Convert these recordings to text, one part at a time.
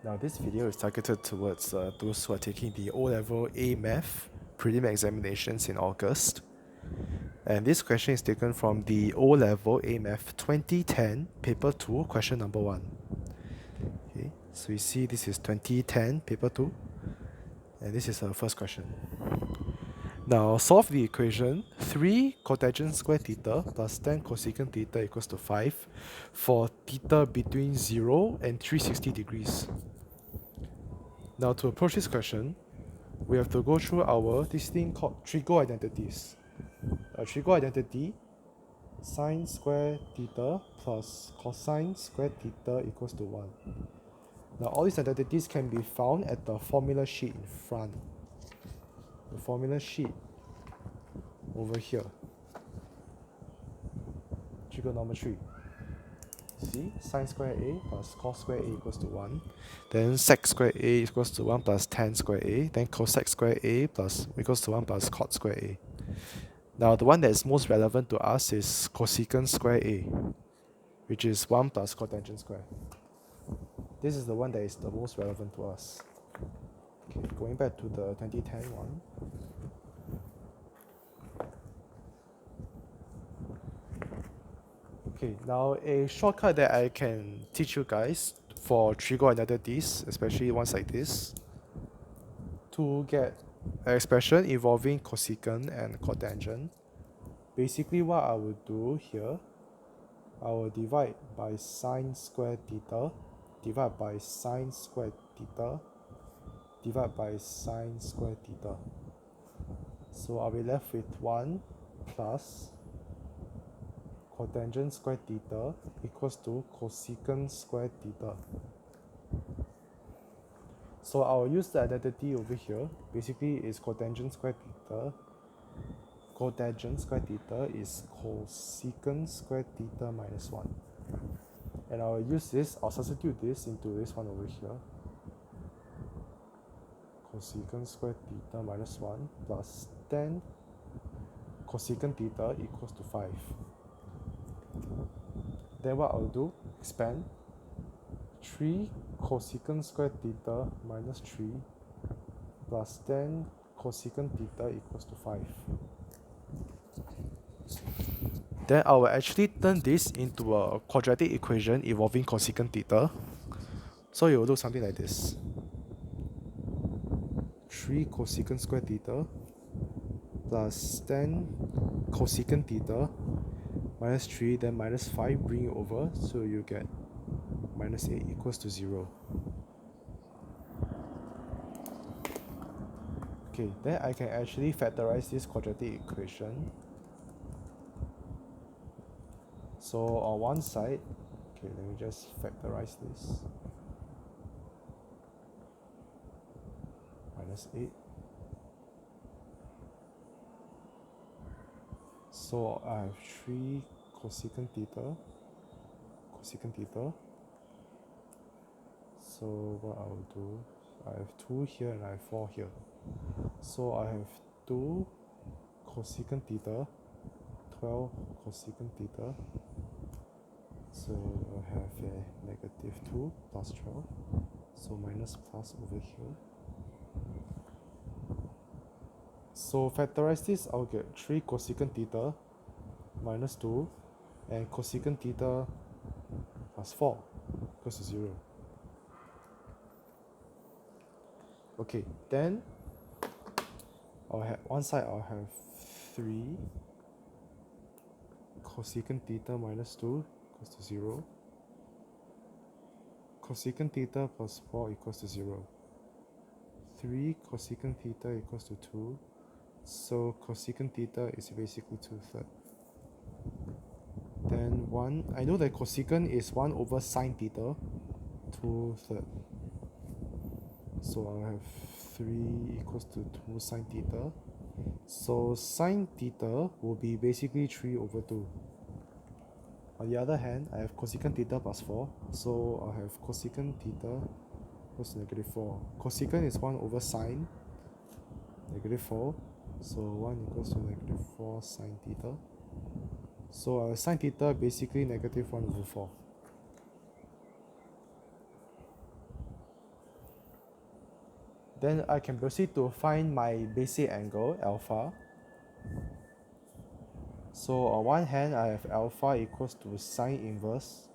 Now this video is targeted towards those who are taking the O-Level A Math prelim examinations in August. And this question is taken from the O-Level A Math 2010 paper 2 question number 1. Okay, so you see this is 2010 paper 2 and this is our first question. Now solve the equation 3 cotangent square theta plus 10 cosecant theta equals to 5 for theta between 0 and 360 degrees. Now to approach this question, we have to go through this thing called trigo identities. A trigo identity, sine square theta plus cosine square theta equals to 1. Now all these identities can be found at the formula sheet in front. The formula sheet over here. Trigonometry. See, sine square A plus cos square A equals to 1. Then sec square A equals to 1 plus tan square A. Then cosec square A plus equals to 1 plus cot square A. Now the one that is most relevant to us is cosecant square A, which is 1 plus cotangent square. This is the one that is the most relevant to us. Okay, going back to the 2010 one. Okay, now a shortcut that I can teach you guys for trigo identities, especially ones like this, to get an expression involving cosecant and cotangent. Basically what I will do here, I will divide by sine square theta, divide by sine square theta, divide by sine square theta. So I'll be left with 1 plus cotangent square theta equals to cosecant square theta. So I'll use the identity over here. Basically is cotangent square theta. Cotangent square theta is cosecant square theta minus 1. And I'll use this, I'll substitute this into this one over here. Cosecant square theta minus 1 plus 10 cosecant theta equals to 5. Then what I'll do, expand 3 cosecant square theta minus 3 plus 10 cosecant theta equals to 5. Then I will actually turn this into a quadratic equation involving cosecant theta. So it will look something like this. 3 cosecant square theta plus 10 cosecant theta minus 3, then minus 5, bring it over, so you get minus 8 equals to 0. Okay, then I can actually factorize this quadratic equation. So on one side, okay, let me just factorize this. Minus 8. So I have 3 cosecant theta. So what I will do, I have 2 here and I have 4 here. So I have 2 cosecant theta, 12 cosecant theta. So I have a negative 2 plus 12. So minus plus over here. So factorize this, I'll get 3 cosecant theta minus 2 and cosecant theta plus 4 equals to 0. Okay, then I'll have one side, I'll have 3 cosecant theta minus 2 equals to 0. Cosecant theta plus 4 equals to 0. 3 cosecant theta equals to 2. So cosecant theta is basically 2/3. Then 1, I know that cosecant is 1 over sine theta, 2/3. So I'll have 3 equals to 2 sine theta. So sine theta will be basically 3 over 2. On the other hand, I have cosecant theta plus 4. So I'll have cosecant theta equals to negative 4. Cosecant is 1 over sine, negative 4. So 1 equals to negative 4 sine theta. So sine theta basically negative 1 over 4. Then I can proceed to find my basic angle, alpha. So on one hand, I have alpha equals to sine inverse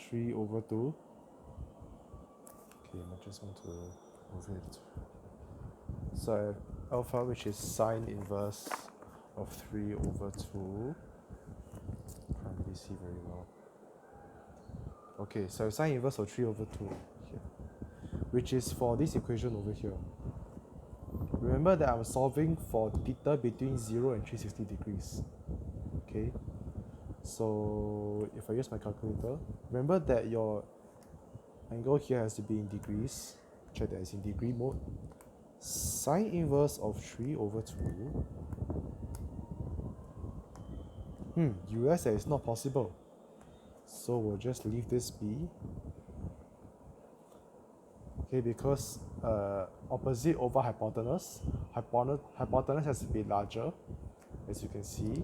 3 over 2. Okay, I just want to move it. So I have alpha, which is sine inverse of 3 over 2. Can't really see very well. Okay, so sine inverse of 3 over 2 here, which is for this equation over here. Remember that I'm solving for theta between 0 and 360 degrees. Okay, so if I use my calculator, remember that your angle here has to be in degrees. Check that it's in degree mode. Sine inverse of 3 over 2. You realize that it's not possible. So we'll just leave this be. Okay, because opposite over hypotenuse. Hypotenuse has to be larger, as you can see,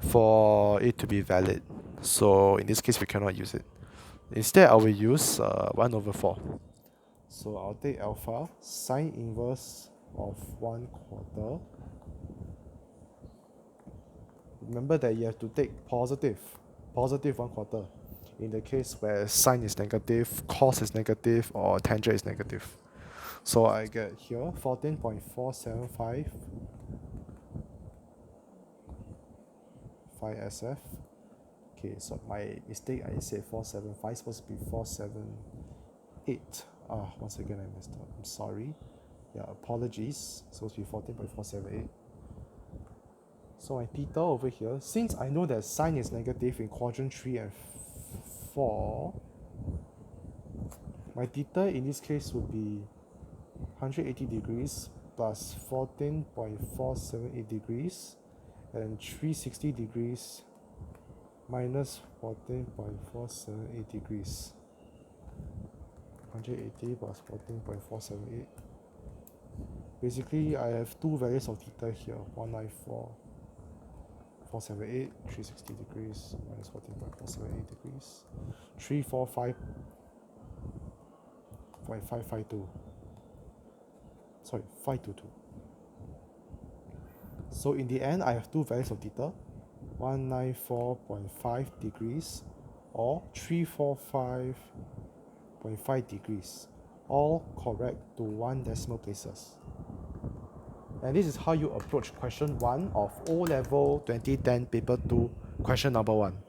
for it to be valid. So in this case, we cannot use it. Instead, I will use 1 over 4. So I'll take alpha, sine inverse of 1/4. Remember that you have to take positive 1/4 in the case where sine is negative, cos is negative, or tangent is negative. So I get here 14.475 SF. Okay, so my mistake, I said 475, supposed to be 478. Once again I messed up. I'm sorry. Yeah, apologies. Supposed to be 14.478. So my theta over here, since I know that sine is negative in quadrant 3 and 4, my theta in this case would be 180 degrees plus 14.478 degrees and 360 degrees minus 14.478 degrees. 180 plus 14.478. Basically, I have two values of theta here, 194.478, 360 degrees minus 14.478 degrees, 345.552. Sorry, 522. So in the end, I have two values of theta, 194.5 degrees or 345.5 degrees, all correct to 1 decimal places. And this is how you approach question 1 of O-Level 2010 paper 2, question number 1.